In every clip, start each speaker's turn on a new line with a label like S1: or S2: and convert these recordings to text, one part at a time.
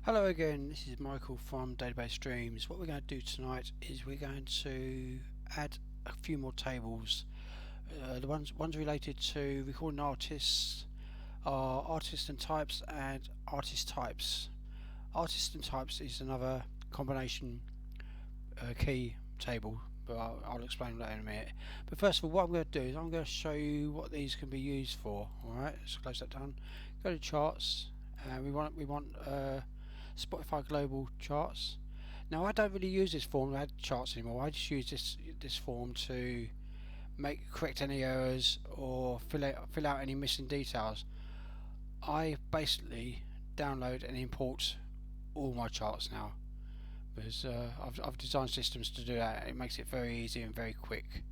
S1: Hello again, this is Michael from Database Streams. What we're going to do tonight is we're going to add a few more tables. The ones related to recording artists are artists and types and artist types. Artist and types is another combination key table, but I'll explain that in a minute. But first of all, what I'm going to do is I'm going to show you what these can be used for. Alright, let's close that down. Go to charts, and we want Spotify global charts. Now I don't really use this form to add charts anymore. I just use this form to correct any errors or fill out any missing details. I basically download and import all my charts now because I've designed systems to do that. It makes it very easy and very quick,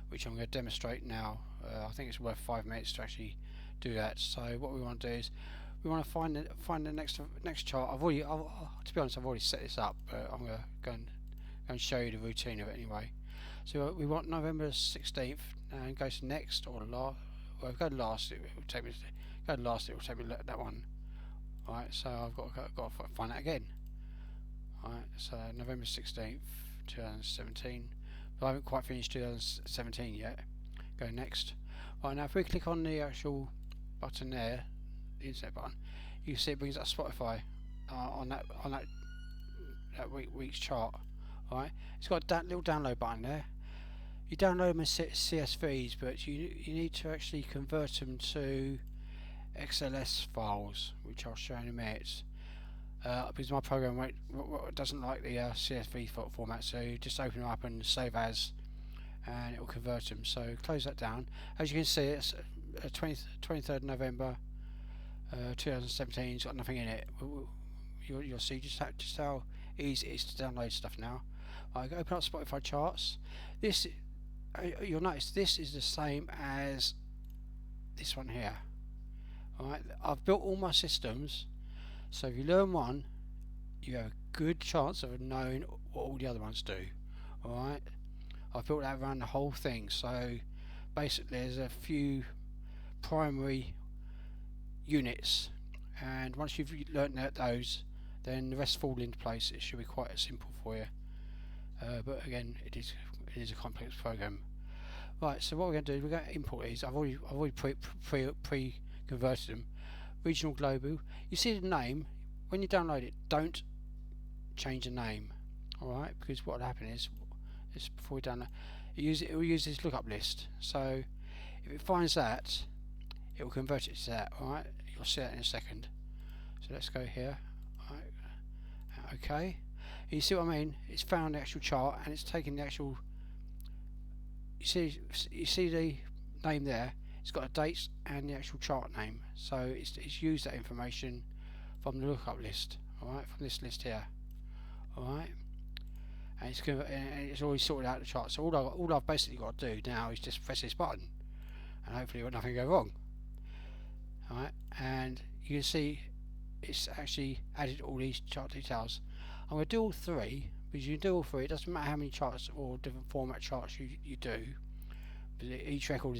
S1: which I'm going to demonstrate now. I think it's worth 5 minutes to actually do that. So what we want to do is we want to find the next chart. To be honest, I've already set this up, but I'm going to go and show you the routine of it anyway. So we want November 16th, and go to next or last. Well, if I go to last, it will take me. Go to last, it will take me that one. Right, so I've got to find that again. Right, so November 16th, 2017. But I haven't quite finished 2017 yet. Go next. Right, now if we click on the actual button there, the internet button, you can see it brings up Spotify on that week's chart. Alright, it's got that little download button there. You download them as CSVs, but you need to actually convert them to XLS files, which I'll show in a minute. Because my program doesn't like the CSV format, so you just open them up and save as, and it will convert them. So close that down. As you can see, it's 23rd November 2017. It's got nothing in it. You'll see just how easy it is to download stuff now. I open up Spotify charts. This you'll notice this is the same as this one here. Alright, I've built all my systems, so if you learn one, you have a good chance of knowing what all the other ones do. Alright, I've built that around the whole thing. So basically, there's a few primary units, and once you've learnt those, then the rest fall into place. It should be quite simple for you. But again, it is a complex program. Right, so what we're going to do is we're going to import these. I've already pre converted them. Regional global. You see the name. When you download it, don't change the name. Alright, because what will happen is before we download, it will use this lookup list. So if it finds that, it will convert it to that. Alright, you'll see that in a second. So let's go here. Alright, okay. You see what I mean? It's found the actual chart and it's taken the actual. You see the name there. It's got a date and the actual chart name. So it's used that information from the lookup list. All right, from this list here. All right, and it's already sorted out the chart. So all I've basically got to do now is just press this button, and hopefully nothing go wrong. All right, and you can see it's actually added all these chart details. I'm going to do all three, because you can do all three. It doesn't matter how many charts or different format charts you do, but each record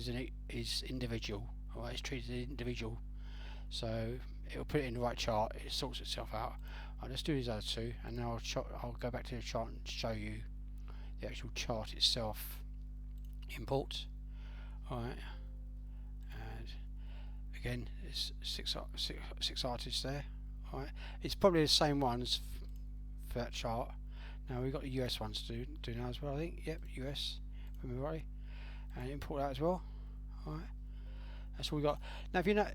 S1: is individual. Alright, it's treated as individual, so it'll put it in the right chart. It sorts itself out. Right, let's do these other two, and then I'll go back to the chart and show you the actual chart itself. Import. Alright, and again, there's six artists there. Alright, it's probably the same ones for that chart. Now we've got the US ones to do now as well, I think. Yep, US from everybody, and import that as well. Alright, that's all we got. Now if you know,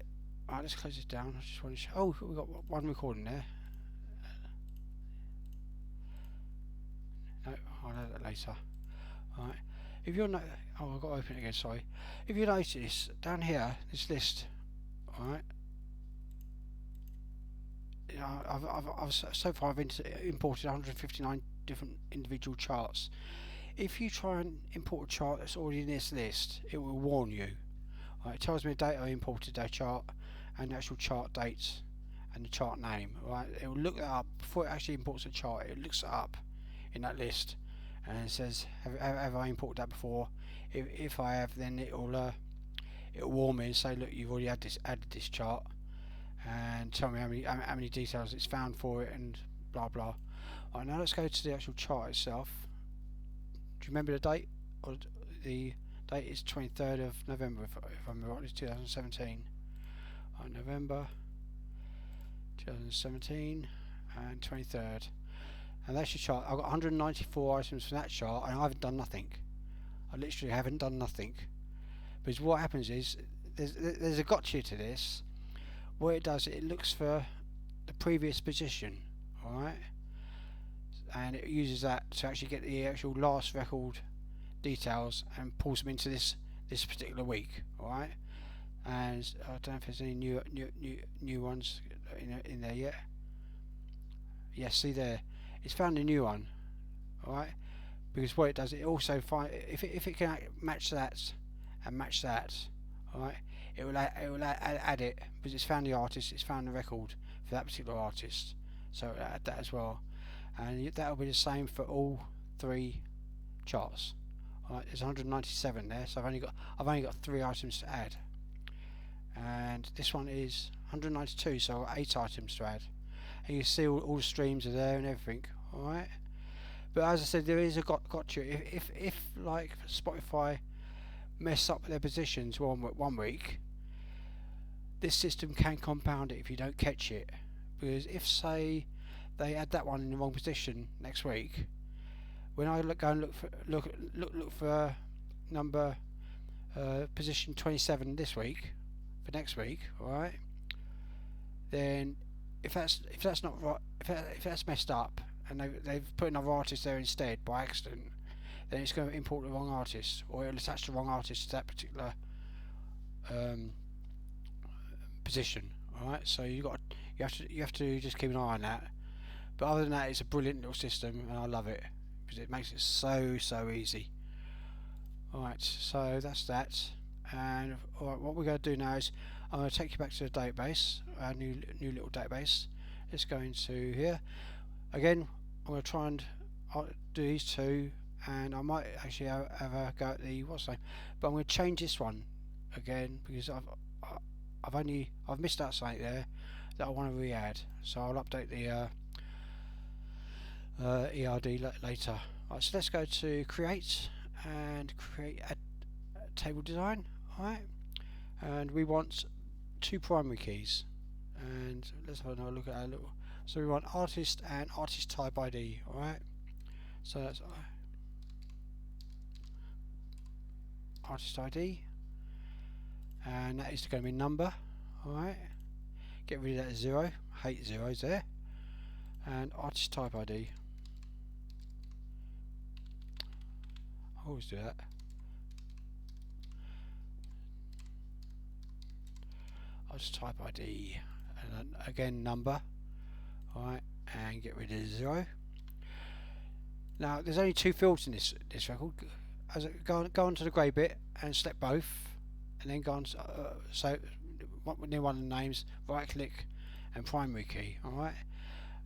S1: alright, let's close this down. I just want to show. Oh, we've got one recording there. No, I'll know that later. Alright, if you're not, oh, I've got to open it again. Sorry. If you notice down here, this list. Alright. So far I've imported 159 different individual charts. If you try and import a chart that's already in this list, it will warn you. Right, it tells me the date I imported that chart and the actual chart dates and the chart name. Right, it will look that up before it actually imports a chart. It looks it up in that list and it says, have I imported that before? If I have, then it will warn me and say, look, you've already added this chart, and tell me how many details it's found for it and blah blah. Alright, now let's go to the actual chart itself. Do you remember the date? Or the date is 23rd of November, if I'm right, it's 2017. November 2017 and 23rd. And that's your chart. I've got 194 items from that chart and I haven't done nothing. I literally haven't done nothing. Because what happens is, there's a gotcha to this. What it does, it looks for the previous position, alright? And it uses that to actually get the actual last record details and pulls them into this particular week, alright? And I don't know if there's any new ones in there yet. Yes, see there, it's found a new one, alright? Because what it does, it also find if it can match that and match that, alright, it will add it because it's found the artist, it's found the record for that particular artist, so it'll add that as well, and that will be the same for all three charts. Alright, there's 197 there, so I've only got 3 items to add, and this one is 192, so I've got 8 items to add, and you see all the streams are there and everything. Alright, but as I said, there is a gotcha. If like Spotify mess up their positions one week, this system can compound it if you don't catch it. Because if, say, they add that one in the wrong position next week, when I go and look for number position 27 this week for next week, alright, then if that's not right, if that's messed up and they've put another artist there instead by accident, then it's going to import the wrong artist, or it'll attach the wrong artist to that particular position. Alright, so you have to just keep an eye on that. But other than that, it's a brilliant little system and I love it because it makes it so easy. Alright, so that's that. And alright, what we're going to do now is I'm going to take you back to the database, our new little database. Let's go into here. Again, I'm going to try and do these two, and I might actually have a go at the what's name, but I'm going to change this one again because I've missed out something there that I want to re-add. So I'll update the ERD later. Right, so let's go to create and create a table design. Alright, and we want 2 primary keys, and let's have another look at our little. So we want artist and artist type ID. Alright, so that's artist ID, and that is going to be number. Alright, get rid of that 0, hate zeros there, and artist type ID. I always do that. Artist type ID, and then again number. Alright, and get rid of 0. Now there's only 2 fields in this record. As it go on to the grey bit and select both, and then go on so near one of the names, right click and primary key. Alright,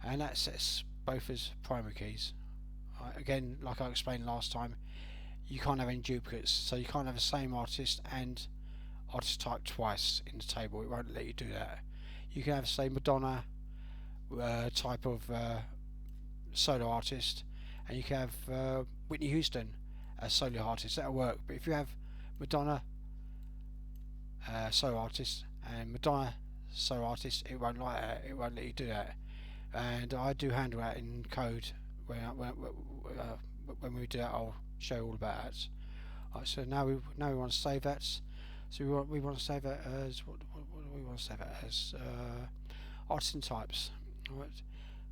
S1: and that sets both as primary keys. Alright, again, like I explained last time, you can't have any duplicates, so you can't have the same artist and artist type twice in the table. It won't let you do that. You can have, say, Madonna type of solo artist, and you can have Whitney Houston as solo artist. That'll work. But if you have Madonna solo artist and Madonna solo artist, it won't like that. It won't let you do that. And I do handle that in code when we do that. I'll show you all about that. Right, so now we want to save that. So we want to save that as what do we want to save that as? Artists and types. Right.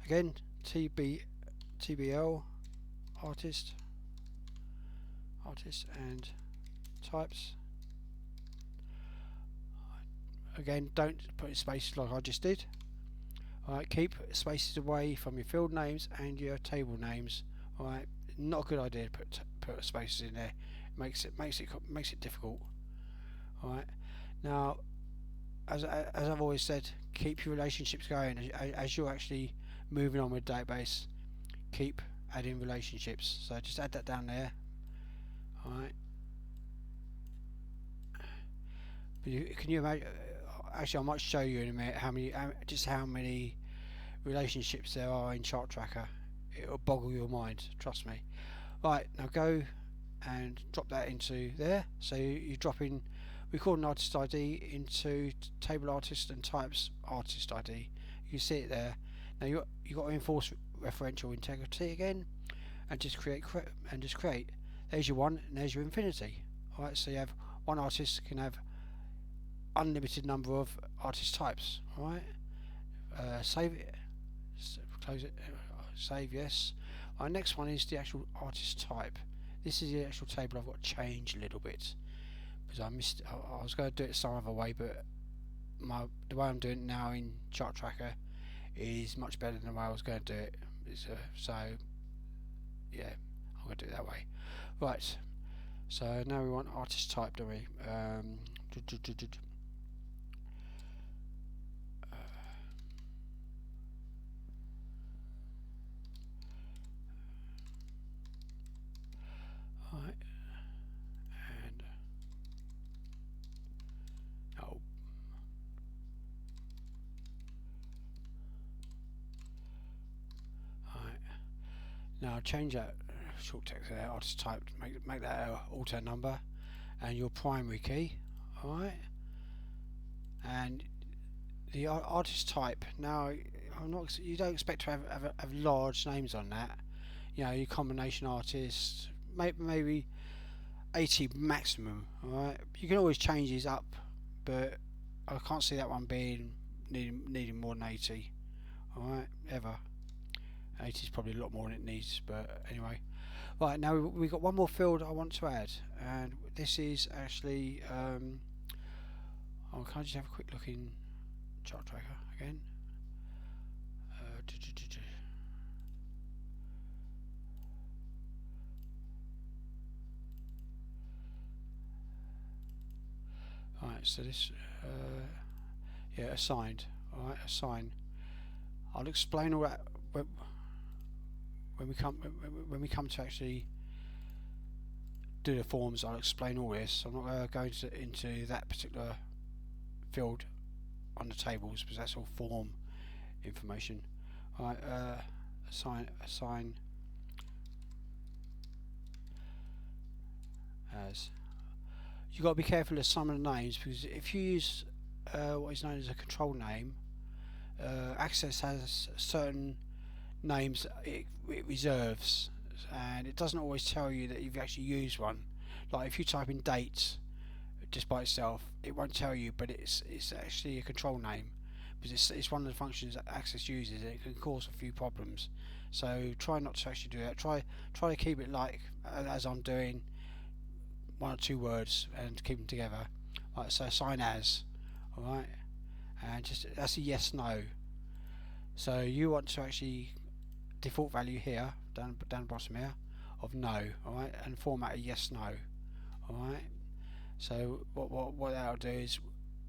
S1: Again, TBL artist and types. Again, don't put in spaces like I just did. Alright, keep spaces away from your field names and your table names. Alright, not a good idea to put spaces in there. It makes it difficult. Alright, now as I've always said, keep your relationships going as you're actually moving on with the database. Keep adding relationships. So just add that down there. Alright. Can you imagine? actually I might show you in a minute just how many relationships there are in Chart Tracker. It'll boggle your mind, trust me. Right, now go and drop that into there. So you drop in record an artist ID into table artist and types artist ID. You see it there. Now you got to enforce referential integrity again, and just create. There's your one, and there's your infinity. All right, so you have one artist can have unlimited number of artist types. All right, save it, close it, save yes. Our next one is the actual artist type. This is the actual table I've got to change a little bit because I was going to do it some other way, but the way I'm doing it now in Chart Tracker is much better than the way I was going to do it. So yeah, I'm going to do it that way. Right. So now we want artist type, don't we? Right. And oh. Right. Now change that short text there, artist type, make that auto number, and your primary key. All right. And the artist type. Now, you don't expect to have large names on that. You know, your combination artist, maybe 80 maximum. All right. You can always change these up, but I can't see that one being needing more than 80. All right, ever. 80 is probably a lot more than it needs, but anyway. Right, now we've got one more field I want to add, and this is actually can I just have a quick look in Chart Tracker again? Right, so this yeah, assigned. Alright, assign. I'll explain all that when we come to actually do the forms. I'll explain all this. I'm not going to go into that particular field on the tables because that's all form information. Alright, assign as. You've got to be careful of some of the names, because if you use what is known as a control name, Access has certain names it reserves, and it doesn't always tell you that you've actually used one. Like if you type in dates just by itself, it won't tell you, but it's actually a control name, because it's one of the functions that Access uses, and it can cause a few problems. So try not to actually do that. Try to keep it like as I'm doing, one or two words, and keep them together. Right, so assign as, alright, and just that's a yes no. So you want to actually default value here down the bottom here of no, alright, and format a yes no, alright. So what that'll do is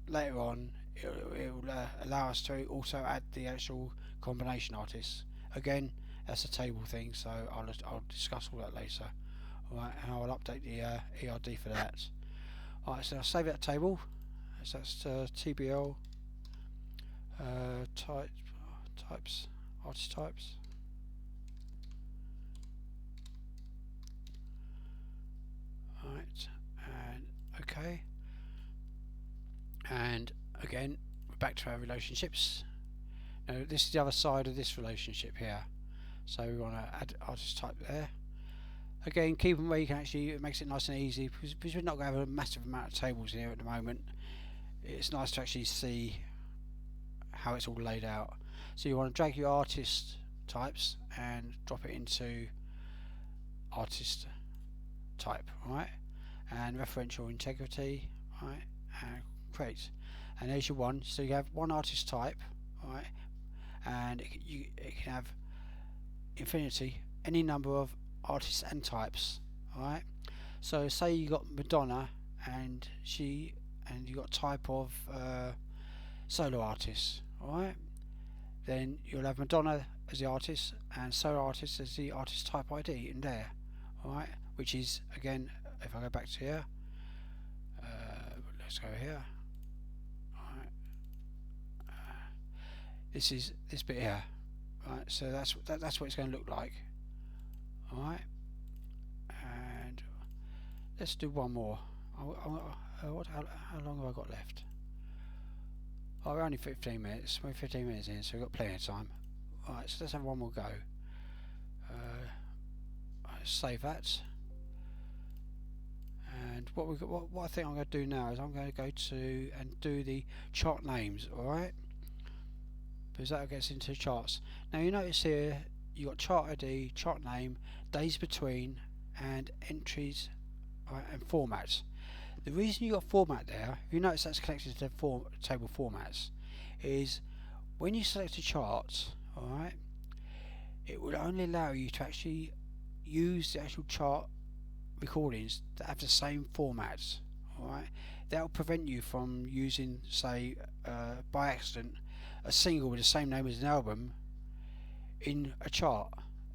S1: later on it'll allow us to also add the actual combination artists. Again, that's a table thing, so I'll discuss all that later. Alright, and I'll update the ERD for that. Alright, so I'll save that table. So that's TBL types, artist types. Alright, and okay. And again, we're back to our relationships. Now this is the other side of this relationship here. So we want to add artist type there. Again, keep them where you can actually, it makes it nice and easy, because we're not going to have a massive amount of tables here at the moment. It's nice to actually see how it's all laid out. So you want to drag your artist types and drop it into artist type, right? And referential integrity, right? And create. And there's your one. So you have one artist type, right? And it can have infinity, any number of artists and types. Alright, so say you got Madonna and you got type of solo artist. Alright, then you'll have Madonna as the artist and solo artist as the artist type ID in there. Alright, which is, again, if I go back to here, let's go here. Alright, this is this bit here. Right, so that's what it's going to look like. All right, and let's do one more. How long have I got left? Oh, we're only 15 minutes. We're 15 minutes in, so we've got plenty of time. Alright, so let's have one more go. Save that. And what I think I'm going to do now is I'm going to go to and do the chart names. Alright, because that gets into charts. Now you notice here you got chart ID, chart name, days between, and entries, and formats. The reason you got format there, if you notice that's connected to table formats, is when you select a chart, alright, it will only allow you to actually use the actual chart recordings that have the same formats. Alright, that will prevent you from using, say, by accident, a single with the same name as an album in a chart,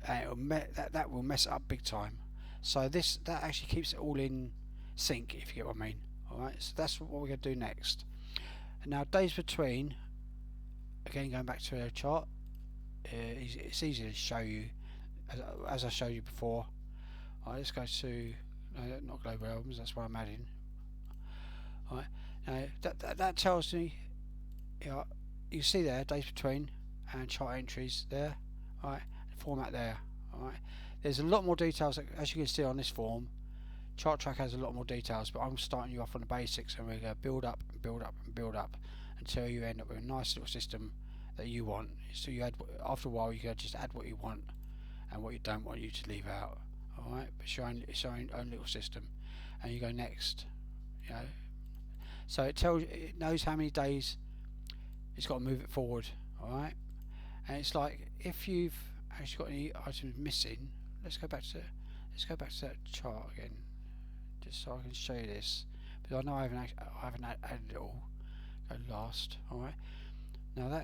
S1: and that will mess it up big time. So that actually keeps it all in sync, if you get what I mean. Alright, so that's what we're going to do next. And now days between, again going back to the chart, it's easy to show you as I showed you before. Alright, let's go to not global albums, that's what I'm adding. Alright, now that tells me, you see there days between and chart entries there. Alright, format there. Alright, there's a lot more details as you can see on this form. Chart Track has a lot more details, but I'm starting you off on the basics, and we're going to build up and build up and build up until you end up with a nice little system that you want. So you add, after a while, you can just add what you want and what you don't want you to leave out. All right, but it's your own little system, and you go next. You know, so it knows how many days it's got to move it forward. All right, and it's like if you've actually got any items missing, let's go back to that chart again, just so I can show you this, because I know I haven't added it all. Go last. All right. Now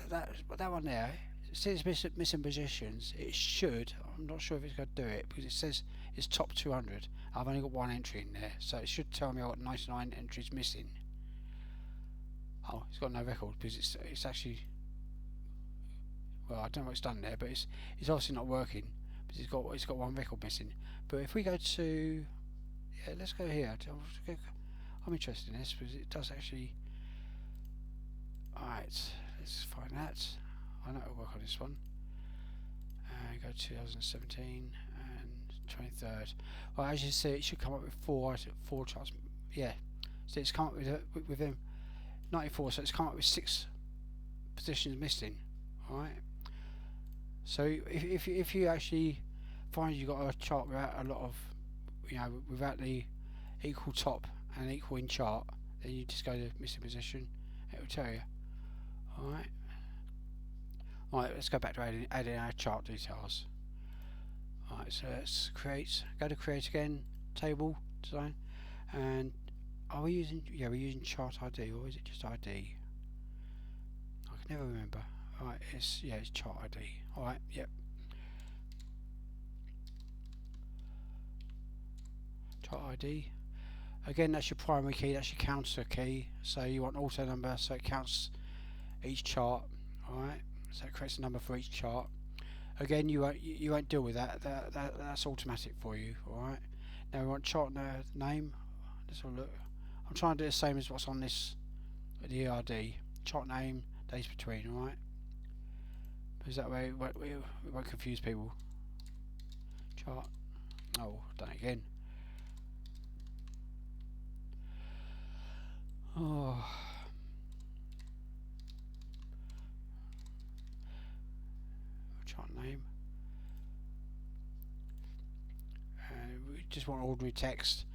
S1: that one there, since it's missing positions, it should. I'm not sure if it's going to do it because it says it's top 200. I've only got one entry in there, so it should tell me I've got 99 entries missing. Oh, it's got no record because it's actually. Well, I don't know what it's done there, but it's obviously not working because it's got one record missing. But if we go to, let's go here. I'm interested in this because it does actually. Alright, let's find that. I know it'll work on this one. Go 2017 and 23rd. Well, as you see, it should come up with four charts. Yeah, so it's come up with them 94. So it's come up with 6 positions missing. Alright. So if you actually find you got a chart without a lot of, without the equal top and equal in chart, then you just go to missing position. It will tell you. Alright. Alright, let's go back to adding our chart details. Alright, so let's go to create again, table, design, and are we using, we're using chart ID, or is it just ID? I can never remember. Alright, it's chart ID. Alright, yep. Chart ID. Again, that's your primary key, that's your counter key, so you want auto number so it counts each chart. Alright, so it creates a number for each chart. Again, you won't deal with that. That's automatic for you. Alright, now we want chart name. Let's have a look. I'm trying to do the same as what's on this, the ERD. Chart name, days between. Alright, because that way it won't confuse people. Chart. Oh, I've done it again. Oh. Chart name. We just want ordinary text.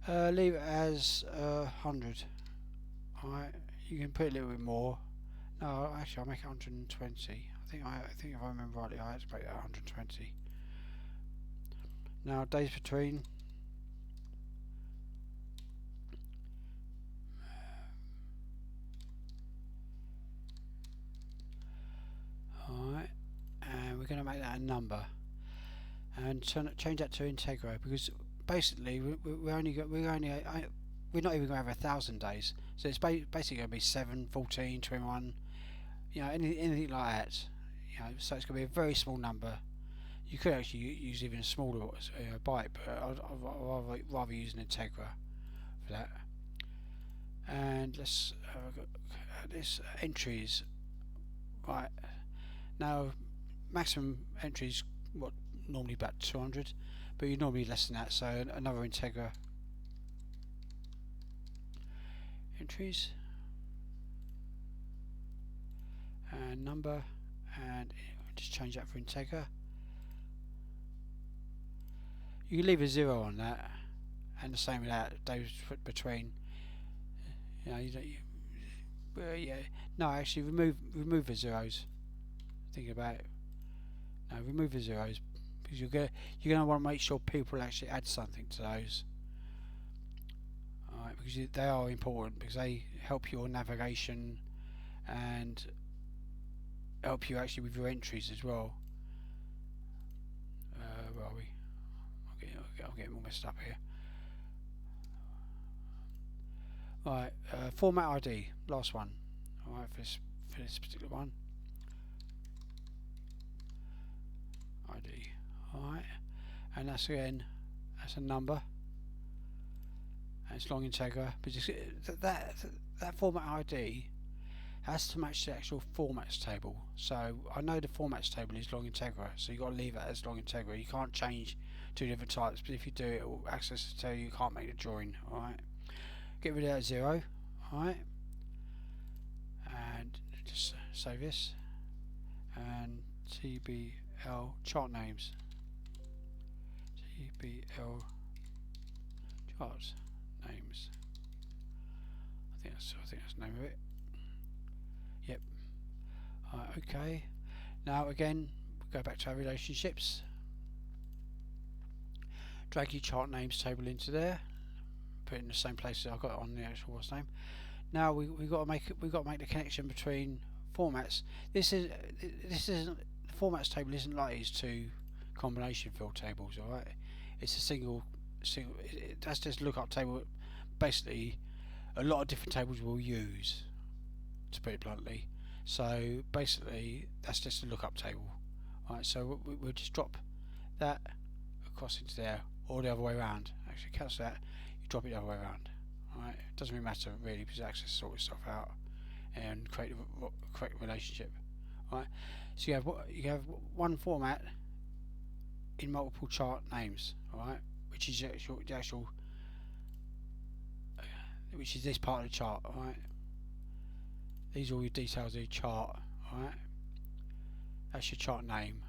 S1: Leave it as 100. Alright, you can put a little bit more. No, actually, I'll make it 120. I think if I remember rightly, I had to make that 120. Now, days between. Alright, and we're going to make that a number, and change that to Integro, because basically we're not even going to have 1,000 days, so it's basically going to be 7, 14, 21, you know, anything like that. You know, so it's going to be a very small number. You could actually use even a smaller byte, but I'd rather use an Integra for that. And let's have a look at this entries. Right now, maximum entries what normally about 200, but you're normally less than that. So another Integra entries and number, and just change that for Integra. You can leave a 0 on that, and the same with that. Those put between. You know, yeah. No, actually, remove the zeros. Thinking about it. No, remove the zeros because you're gonna want to make sure people actually add something to those. Alright, because they are important because they help your navigation and help you actually with your entries as well. Where are we? I'm getting all messed up here. Right, format ID, last one. Alright, for this particular one. ID. Alright, and that's again, that's a number. And it's long Integra, but just that format ID has to match the actual formats table. So I know the formats table is long Integra, so you've got to leave it as long Integra. You can't change two different types, but if you do, it will access to tell you can't make the drawing. Alright, get rid of that 0. Alright, and just save this, and TBL chart names. TBL charts names. I think that's the name of it. Yep. Okay. Now again, we go back to our relationships. Drag your chart names table into there. Put it in the same place as I got it on the actual what's name. Now we got to make the connection between formats. This isn't the formats table isn't like these two combination field tables. All right, it's a single. That's just lookup table. Basically, a lot of different tables we'll use, to put it bluntly. So basically, that's just a lookup table. All right, so we'll just drop that across into there, or the other way around. Actually, cancel that. You drop it the other way around. Alright, it doesn't really matter really because Access sorts stuff out and create the correct relationship. Alright, so you have one format in multiple chart names. Alright, which is the actual which is this part of the chart. Alright, these are all your details of your chart. Alright, that's your chart name.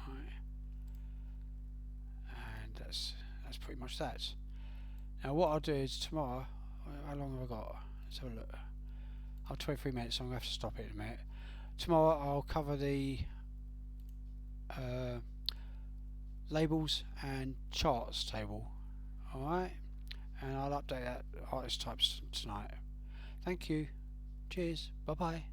S1: Alright, and that's pretty much that. Now what I'll do is tomorrow, how long have I got? Let's have a look. I've 23 minutes, so I'm going to have to stop it in a minute. Tomorrow I'll cover the labels and charts table. Alright, and I'll update that artist types tonight. Thank you. Cheers. Bye bye.